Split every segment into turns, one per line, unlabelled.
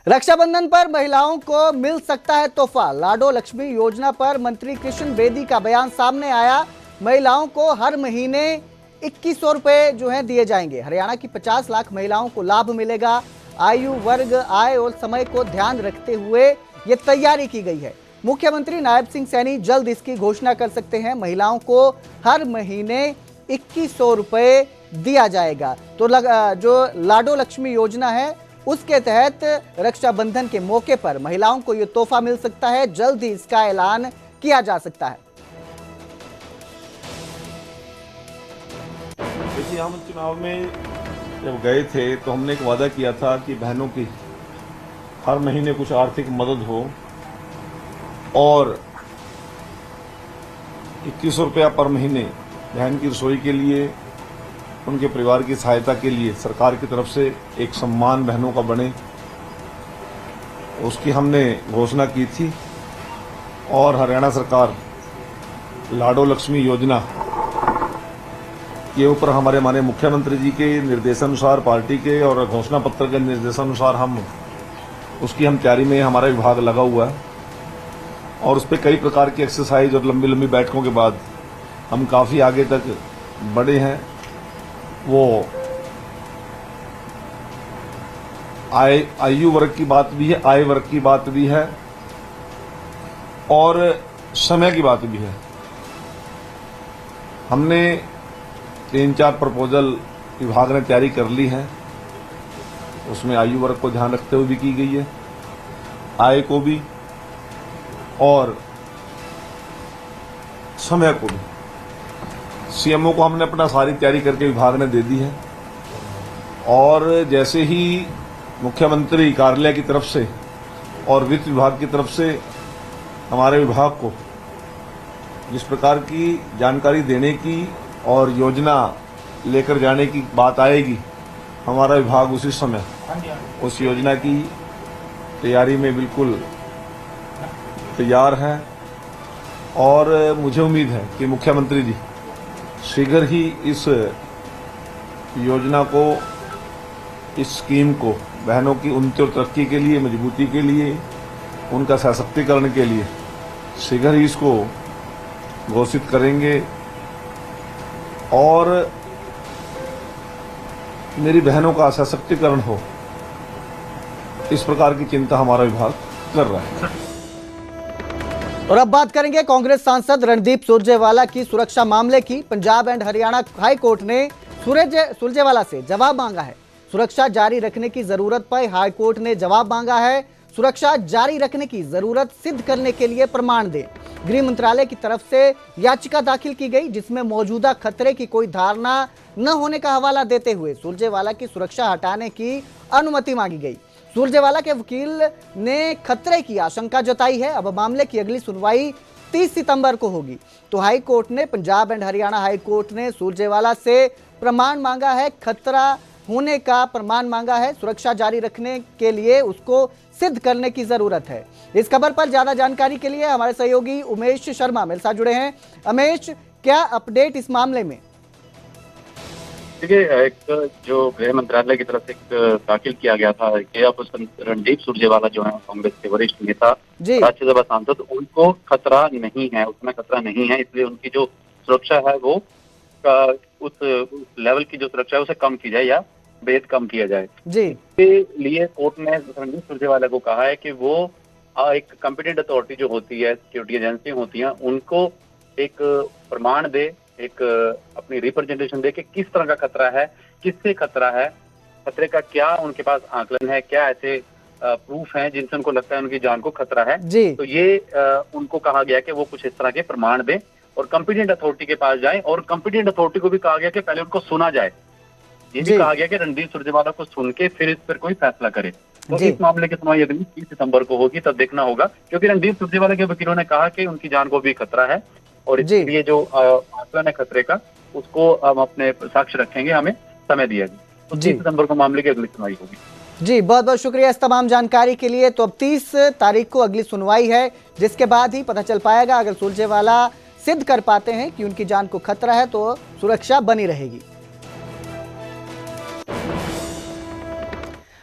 रक्षाबंधन पर महिलाओं को मिल सकता है तोहफा। लाडो लक्ष्मी योजना पर मंत्री कृष्ण बेदी का बयान सामने आया। महिलाओं को हर महीने 2100 रुपए जो है दिए जाएंगे। हरियाणा की 50 लाख महिलाओं को लाभ मिलेगा। आयु वर्ग, आय और समय को ध्यान रखते हुए ये तैयारी की गई है। मुख्यमंत्री नायब सिंह सैनी जल्द इसकी घोषणा कर सकते हैं। महिलाओं को हर महीने 2100 रुपए दिया जाएगा। तो जो लाडो लक्ष्मी योजना है उसके तहत रक्षाबंधन के मौके पर महिलाओं को यह तोहफा मिल सकता है। जल्द ही इसका ऐलान किया जा सकता है।
देखिए, हम चुनाव में जब गए थे तो हमने एक वादा किया था कि बहनों की हर महीने कुछ आर्थिक मदद हो और 2100 रुपया पर महीने बहन की रसोई के लिए, उनके परिवार की सहायता के लिए सरकार की तरफ से एक सम्मान बहनों का बने, उसकी हमने घोषणा की थी। और हरियाणा सरकार लाडो लक्ष्मी योजना के ऊपर हमारे माननीय मुख्यमंत्री जी के निर्देशानुसार, पार्टी के और घोषणा पत्र के निर्देशानुसार हम तैयारी में हमारा विभाग लगा हुआ है। और उस पर कई प्रकार की एक्सरसाइज और लंबी लंबी बैठकों के बाद हम काफ़ी आगे तक बढ़े हैं। वो आयु वर्ग की बात भी है, आय वर्ग की बात भी है और समय की बात भी है। हमने 3-4 प्रपोजल विभाग ने तैयारी कर ली है। उसमें आयु वर्ग को ध्यान रखते हुए भी की गई है, आय को भी और समय को भी। सीएमओ को हमने अपना सारी तैयारी करके विभाग ने दे दी है। और जैसे ही मुख्यमंत्री कार्यालय की तरफ से और वित्त विभाग की तरफ से हमारे विभाग को जिस प्रकार की जानकारी देने की और योजना लेकर जाने की बात आएगी, हमारा विभाग उसी समय उस योजना की तैयारी में बिल्कुल तैयार है। और मुझे उम्मीद है कि मुख्यमंत्री जी शीघ्र ही इस योजना को, इस स्कीम को बहनों की उन्नति और तरक्की के लिए, मजबूती के लिए, उनका सशक्तिकरण के लिए शीघ्र ही इसको घोषित करेंगे। और मेरी बहनों का सशक्तिकरण हो, इस प्रकार की चिंता हमारा विभाग कर रहा है।
और अब बात करेंगे कांग्रेस सांसद रणदीप सुरजेवाला की सुरक्षा मामले की। Punjab and Haryana high court ने सुरजेवाला से जवाब मांगा है। सुरक्षा जारी रखने की जरूरत पर हाई कोर्ट ने जवाब मांगा है। सुरक्षा जारी रखने की जरूरत सिद्ध करने के लिए प्रमाण दें। गृह मंत्रालय की तरफ से याचिका दाखिल की गई जिसमें मौजूदा खतरे की कोई धारणा न होने का हवाला देते हुए सुरजेवाला की सुरक्षा हटाने की अनुमति मांगी गई। सुरजेवाला के वकील ने खतरे की आशंका जताई है। अब मामले की अगली सुनवाई 30 सितंबर को होगी। तो हाई कोर्ट ने, Punjab and Haryana high court ने सुरजेवाला से प्रमाण मांगा है, खतरा होने का प्रमाण मांगा है। सुरक्षा जारी रखने के लिए उसको सिद्ध करने की जरूरत है। इस खबर पर ज्यादा जानकारी के लिए हमारे सहयोगी उमेश शर्मा मेरे साथ जुड़े हैं। उमेश, क्या अपडेट इस मामले में?
देखिए, एक जो गृह मंत्रालय की तरफ से दाखिल किया गया था कि अब रणदीप सुरजेवाला जो है कांग्रेस के वरिष्ठ नेता, राज्यसभा सांसद, उनको खतरा नहीं है, उसमें खतरा नहीं है, इसलिए उनकी जो सुरक्षा है वो उस लेवल की जो सुरक्षा है उसे कम की जाए या बेहद कम किया जाए।
जी,
इसके लिए कोर्ट ने रणदीप सुरजेवाला को कहा है कि वो एक कॉम्पिटेंट अथॉरिटी जो होती है, सिक्योरिटी एजेंसी होती है, उनको एक प्रमाण दे, एक अपनी रिप्रेजेंटेशन दे कि किस तरह का खतरा है, किससे खतरा है, खतरे का क्या उनके पास आकलन है, क्या ऐसे प्रूफ हैं जिनसे उनको लगता है उनकी जान को खतरा है। तो ये उनको कहा गया कि वो कुछ इस तरह के प्रमाण दें और कॉम्पिटेंट अथॉरिटी के पास जाएं। और कॉम्पिटेंट अथॉरिटी को भी कहा गया कि पहले उनको सुना जाए। ये भी कहा गया कि रणदीप सुरजेवाला को सुन के फिर इस पर कोई फैसला करे। तो इस मामले की सुनवाई अगली 30 सितंबर को होगी, तब देखना होगा, क्योंकि रणदीप सुरजेवाला के वकीलों ने कहा कि उनकी जान को भी खतरा है और इसलिए जो आकलन है खतरे का, उसको हम अपने साक्ष्य रखेंगे, हमें समय दिया जाए। तो 30 सितंबर को मामले की अगली सुनवाई होगी।
जी, बहुत बहुत शुक्रिया इस तमाम जानकारी के लिए। तो अब 30 तारीख को अगली सुनवाई है, जिसके बाद ही पता चल पाएगा। अगर सुरजेवाला सिद्ध कर पाते हैं कि उनकी जान को खतरा है तो सुरक्षा बनी रहेगी।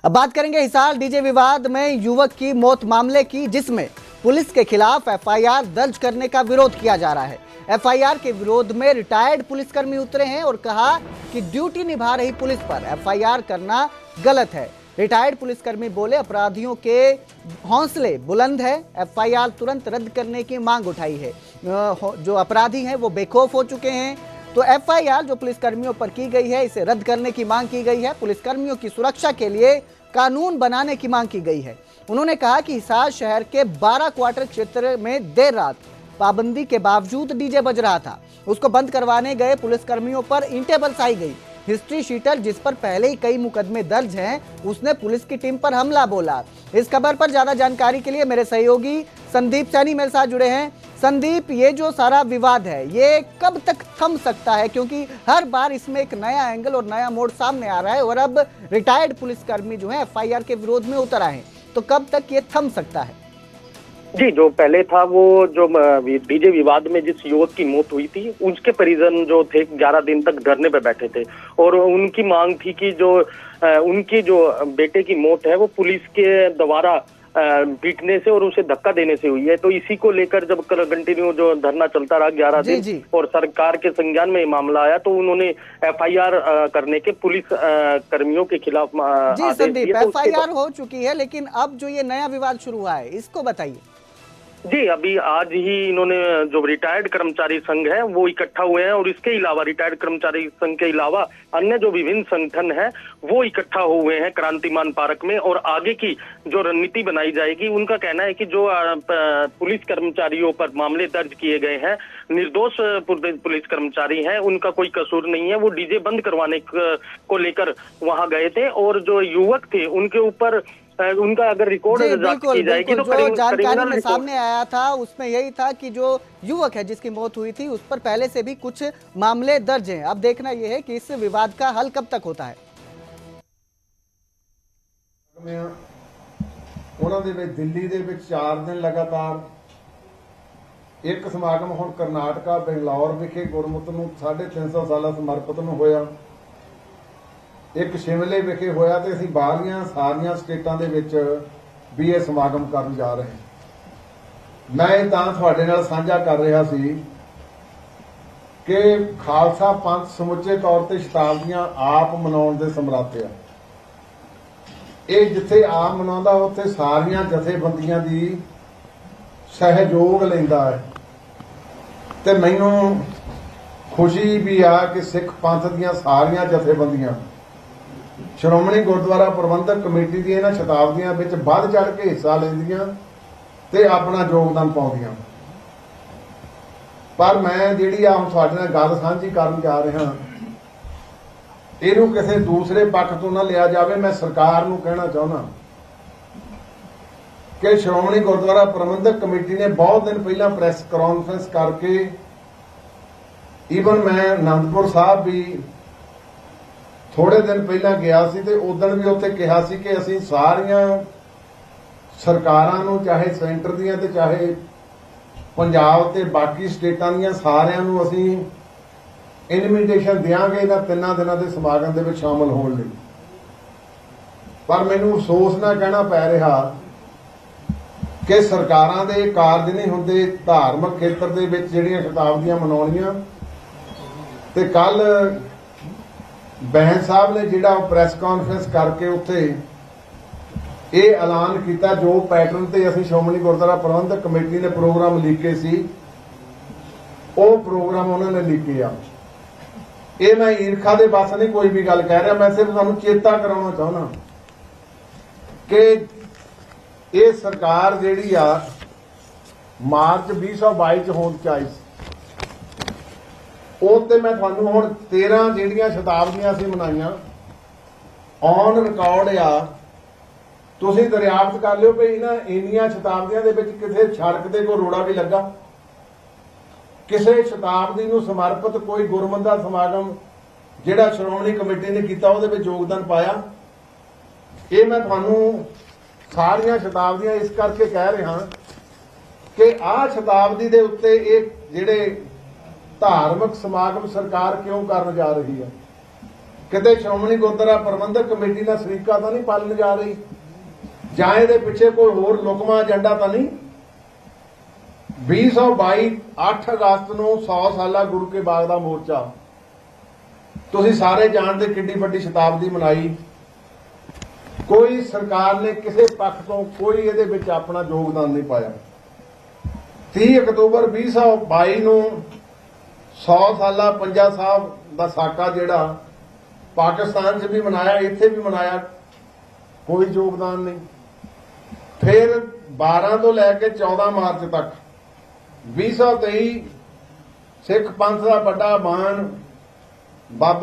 अब बात करेंगे हिसार डीजे विवाद में युवक की मौत मामले की, जिसमें पुलिस के खिलाफ एफआईआर दर्ज करने का विरोध किया जा रहा है। एफआईआर के विरोध में रिटायर्ड पुलिसकर्मी उतरे हैं और कहा कि ड्यूटी निभा रही पुलिस पर एफआईआर करना गलत है। रिटायर्ड पुलिसकर्मी बोले, अपराधियों के हौसले बुलंद है, एफआईआर तुरंत रद्द करने की मांग उठाई है। जो अपराधी हैं वो बेखौफ हो चुके हैं, तो एफआईआर जो पुलिसकर्मियों पर की गई है इसे रद्द करने की मांग की गई है। पुलिसकर्मियों की सुरक्षा के लिए कानून बनाने की मांग की गई है। उन्होंने कहा कि हिसार शहर के 12 क्वार्टर क्षेत्र में देर रात पाबंदी के बावजूद डीजे बज रहा था। उसको बंद करवाने गए पुलिसकर्मियों पर ईंटें बरसाई गई। हिस्ट्री शीटर, जिस पर पहले ही कई मुकदमे दर्ज हैं, उसने पुलिस की टीम पर हमला बोला। इस खबर पर ज्यादा जानकारी के लिए मेरे सहयोगी संदीप सैनी मेरे साथ जुड़े हैं। संदीप, ये जो सारा विवाद है ये कब तक थम सकता है, क्योंकि हर बार इसमें एक नया एंगल और नया मोड़ सामने आ रहा है और अब रिटायर्ड पुलिसकर्मी जो है एफआईआर के विरोध में उतर आए हैं, तो कब तक ये थम सकता है?
जी, जो पहले था वो जो डीजे विवाद में जिस युवक की मौत हुई थी, उसके परिजन जो थे 11 दिन तक धरने पे बैठे थे और उनकी मांग थी कि जो उनकी जो बेटे की मौत है वो पुलिस के द्वारा पीटने से और उसे धक्का देने से हुई है। तो इसी को लेकर जब कंटिन्यू जो धरना चलता रहा 11 दिन और सरकार के संज्ञान में ये मामला आया, तो उन्होंने एफआईआर करने के पुलिस कर्मियों के खिलाफ
जी संदीप, एफआईआर हो चुकी है, लेकिन अब जो ये नया विवाद शुरू हुआ है इसको बताइए।
जी, अभी आज ही इन्होंने जो रिटायर्ड कर्मचारी संघ है वो इकट्ठा हुए हैं और इसके अलावा रिटायर्ड कर्मचारी संघ के अलावा अन्य जो विभिन्न संगठन है वो इकट्ठा हुए हैं क्रांतिमान पार्क में और आगे की जो रणनीति बनाई जाएगी। उनका कहना है कि जो पुलिस कर्मचारियों पर मामले दर्ज किए गए हैं, निर्दोष पुलिस कर्मचारी हैं, उनका कोई कसूर नहीं है, वो डीजे बंद करवाने को लेकर वहां गए थे और जो युवक थे उनके ऊपर उनका अगर रिकॉर्ड की जाएगी तो
जो जानकारी में सामने आया था उसमें यही था कि जो युवक है जिसकी मौत हुई थी उस पर पहले से भी कुछ मामले दर्ज हैं। अब देखना यह है कि इस विवाद का हल कब तक होता है।
दिल्ली ਦੇ ਵਿੱਚ 4 दिन लगातार एक समागम ਹੁਣ ਕਰਨਾਟਕਾ ਬੰਗਲੌਰ ਵਿਖੇ ਗੁਰਮੁਖ ਨੂੰ 350 ਸਾਲਾ ਸਮਰਪਿਤ ਨੂੰ ਹੋਇਆ। ਇੱਕ ਸ਼ਿਮਲੇ ਵਿਖੇ ਹੋਇਆ ਤੇ ਅਸੀਂ ਬਾਹਰਲੀਆਂ ਸਾਰੀਆਂ ਸਟੇਟਾਂ ਦੇ ਵਿੱਚ ਵੀ ਇਹ ਸਮਾਗਮ ਕਰਨ ਜਾ ਰਹੇ ਹਾਂ। ਮੈਂ ਇਹ ਤਾਂ ਤੁਹਾਡੇ ਨਾਲ ਸਾਂਝਾ ਕਰ ਰਿਹਾ ਸੀ ਕਿ ਖਾਲਸਾ ਪੰਥ ਸਮੁੱਚੇ ਤੌਰ ਤੇ ਸ਼ਤਾਬਦੀਆਂ ਆਪ ਮਨਾਉਣ ਦੇ ਸਮਰੱਥ ਆ। ਇਹ ਜਿੱਥੇ ਆਪ ਮਨਾਉਂਦਾ ਉੱਥੇ ਸਾਰੀਆਂ ਜਥੇਬੰਦੀਆਂ ਦੀ ਸਹਿਯੋਗ ਲੈਂਦਾ ਹੈ ਤੇ ਮੈਨੂੰ ਖੁਸ਼ੀ ਵੀ ਆ ਕਿ ਸਿੱਖ ਪੰਥ ਦੀਆਂ ਸਾਰੀਆਂ ਜਥੇਬੰਦੀਆਂ ਸ਼੍ਰੋਮਣੀ ਗੁਰਦੁਆਰਾ ਪ੍ਰਬੰਧਕ ਕਮੇਟੀ ਦੀਆਂ ਇਹਨਾਂ ਸ਼ਤਾਬਦੀਆਂ ਵਿੱਚ ਵੱਧ ਚੜ ਕੇ ਹਿੱਸਾ ਲੈਂਦੀਆਂ ਤੇ ਆਪਣਾ ਯੋਗਦਾਨ ਪਾਉਂਦੀਆਂ। ਪਰ ਮੈਂ ਜਿਹੜੀ ਆ ਹੁਣ ਤੁਹਾਡੇ ਨਾਲ ਗੱਲ ਸਾਂਝੀ ਕਰਨ ਜਾ ਰਿਹਾ, ਇਹਨੂੰ ਕਿਸੇ ਦੂਸਰੇ ਪੱਖ ਤੋਂ ਨਾ ਲਿਆ ਜਾਵੇ। ਮੈਂ ਸਰਕਾਰ ਨੂੰ ਕਹਿਣਾ ਚਾਹੁੰਦਾ ਕਿ ਸ਼੍ਰੋਮਣੀ ਗੁਰਦੁਆਰਾ ਪ੍ਰਬੰਧਕ ਕਮੇਟੀ ਨੇ ਬਹੁਤ ਦਿਨ ਪਹਿਲਾਂ ਪ੍ਰੈਸ ਕਾਨਫਰੰਸ ਕਰਕੇ ਈਵਨ ਮੈਂ ਅਨੰਦਪੁਰ ਸਾਹਿਬ ਵੀ ਥੋੜੇ ਦਿਨ ਪਹਿਲਾਂ ਗਿਆ ਸੀ ਤੇ ਉਦੋਂ ਵੀ ਉੱਥੇ ਕਿਹਾ ਸੀ ਕਿ ਅਸੀਂ ਸਾਰੀਆਂ ਸਰਕਾਰਾਂ ਨੂੰ, ਚਾਹੇ ਸੈਂਟਰ ਦੀਆਂ ਤੇ ਚਾਹੇ ਪੰਜਾਬ ਤੇ ਬਾਕੀ ਸਟੇਟਾਂ ਦੀਆਂ, ਸਾਰਿਆਂ ਨੂੰ ਅਸੀਂ ਇਨਵੀਟੇਸ਼ਨ ਦਿਆਂਗੇ ਇਹਨਾਂ 3 ਦਿਨਾਂ ਦੇ ਸਮਾਗਮ ਦੇ ਵਿੱਚ ਸ਼ਾਮਲ ਹੋਣ ਲਈ। ਪਰ ਮੈਨੂੰ ਅਫਸੋਸ ਨਾਲ ਕਹਿਣਾ ਪੈ ਰਿਹਾ ਕਿ ਸਰਕਾਰਾਂ ਦੇ ਕਾਰਜ ਨਹੀਂ ਹੁੰਦੇ ਧਾਰਮਿਕ ਖੇਤਰ ਦੇ ਵਿੱਚ ਜਿਹੜੀਆਂ ਸ਼ਤਾਬਦੀਆਂ ਮਨਾਉਣੀਆਂ। ਤੇ ਕੱਲ ਬਹਿਨ ਸਾਹਿਬ ਨੇ ਜਿਹੜਾ ਪ੍ਰੈਸ ਕਾਨਫਰੰਸ ਕਰਕੇ ਉੱਥੇ ਇਹ ਐਲਾਨ ਕੀਤਾ, ਜੋ ਪੈਟਰਨ ਤੇ ਅਸੀਂ ਸ਼੍ਰੋਮਣੀ ਗੁਰਦੁਆਰਾ ਪ੍ਰਬੰਧਕ ਕਮੇਟੀ ਨੇ ਪ੍ਰੋਗਰਾਮ ਲਿਖੇ ਸੀ ਉਹ ਪ੍ਰੋਗਰਾਮ ਉਹਨਾਂ ਨੇ ਲਿਖੇ ਆ। ਇਹ ਮੈਂ ਈਰਖਾ ਦੇ ਬਸ ਨਹੀਂ ਕੋਈ ਵੀ ਗੱਲ ਕਹਿ ਰਿਹਾ, ਮੈਂ ਸਿਰਫ ਤੁਹਾਨੂੰ ਚੇਤਾ ਕਰਾਉਣਾ ਚਾਹੁੰਦਾ ਕਿ ਇਹ ਸਰਕਾਰ ਜਿਹੜੀ ਆ ਮਾਰਚ 2022 ਚ ਹੋਂਦ ਚ ਆਈ ਸੀ। ਉਹ ਤੇ ਮੈਂ ਤੁਹਾਨੂੰ ਹੁਣ 13 ਜਿਹੜੀਆਂ ਸ਼ਤਾਬਦੀਆਂ ਅਸੀਂ ਮਨਾਈਆਂ ਔਨ ਰਿਕਾਰਡ ਆ, ਤੁਸੀਂ ਦਰਿਆਫਤ ਕਰ ਲਿਓ ਵੀ ਇਹਨਾਂ ਇੰਨੀਆਂ ਸ਼ਤਾਬਦੀਆਂ ਦੇ ਵਿੱਚ ਕਿਸੇ ਸੜਕ ਤੇ ਕੋਈ ਰੋੜਾ ਵੀ ਲੱਗਾ, ਕਿਸੇ ਸ਼ਤਾਬਦੀ ਨੂੰ ਸਮਰਪਿਤ ਕੋਈ ਗੁਰਮੰਦਾ ਸਮਾਗਮ ਜਿਹੜਾ ਸ਼੍ਰੋਮਣੀ ਕਮੇਟੀ ਨੇ ਕੀਤਾ ਉਹਦੇ ਵਿੱਚ ਯੋਗਦਾਨ ਪਾਇਆ। ਇਹ ਮੈਂ ਤੁਹਾਨੂੰ ਸਾਰੀਆਂ ਸ਼ਤਾਬਦੀਆਂ ਇਸ ਕਰਕੇ ਕਹਿ ਰਿਹਾ ਕਿ ਆਹ ਸ਼ਤਾਬਦੀ ਦੇ ਉੱਤੇ ਇਹ ਜਿਹੜੇ ਧਾਰਮਿਕ ਸਮਾਗਮ ਸਰਕਾਰ ਕਿਉਂ ਕਰਨ ਜਾ ਰਹੀ ਹੈ, ਕਿਤੇ ਸ਼੍ਰੋਮਣੀ ਗੁਰਦੁਆਰਾ ਪ੍ਰਬੰਧਕ ਕਮੇਟੀ ਨਾਲ ਸਰੀਕਾ ਤਾਂ ਨਹੀਂ ਪਾਲਣ ਜਾ ਰਹੀ, ਜਾਂ ਇਹਦੇ ਪਿੱਛੇ ਕੋਈ ਹੋਰ ਲੁਕਮਾ ਏਜੰਡਾ ਤਾਂ ਨਹੀਂ। 2022 8 ਅਗਸਤ ਨੂੰ 100 ਸਾਲਾ ਗੁਰੂ ਕੇ ਬਾਗ ਦਾ ਮੋਰਚਾ ਤੁਸੀਂ ਸਾਰੇ ਜਾਣਦੇ ਕਿੰਨੀ ਵੱਡੀ ਸ਼ਤਾਬਦੀ ਮਨਾਈ। ਕੋਈ ਸਰਕਾਰ ਨੇ ਕਿਸੇ ਪੱਖ ਤੋਂ ਕੋਈ ਇਹਦੇ ਵਿੱਚ ਆਪਣਾ ਯੋਗਦਾਨ ਨਹੀਂ ਪਾਇਆ। 30 ਅਕਤੂਬਰ 2022 ਨੂੰ 100 ਸਾਲਾ ਪੰਜਾ ਸਾਹਿਬ ਦਾ ਸਾਕਾ ਜਿਹੜਾ ਪਾਕਿਸਤਾਨ 'ਚ ਵੀ ਮਨਾਇਆ, ਇੱਥੇ ਵੀ ਮਨਾਇਆ, ਕੋਈ ਯੋਗਦਾਨ ਨਹੀਂ। ਫਿਰ 12 ਤੋਂ ਲੈ ਕੇ 14 ਮਾਰਚ ਤੱਕ 2023 ਸਿੱਖ ਪੰਥ ਦਾ ਵੱਡਾ ਮਾਨ ਬਾਬਾ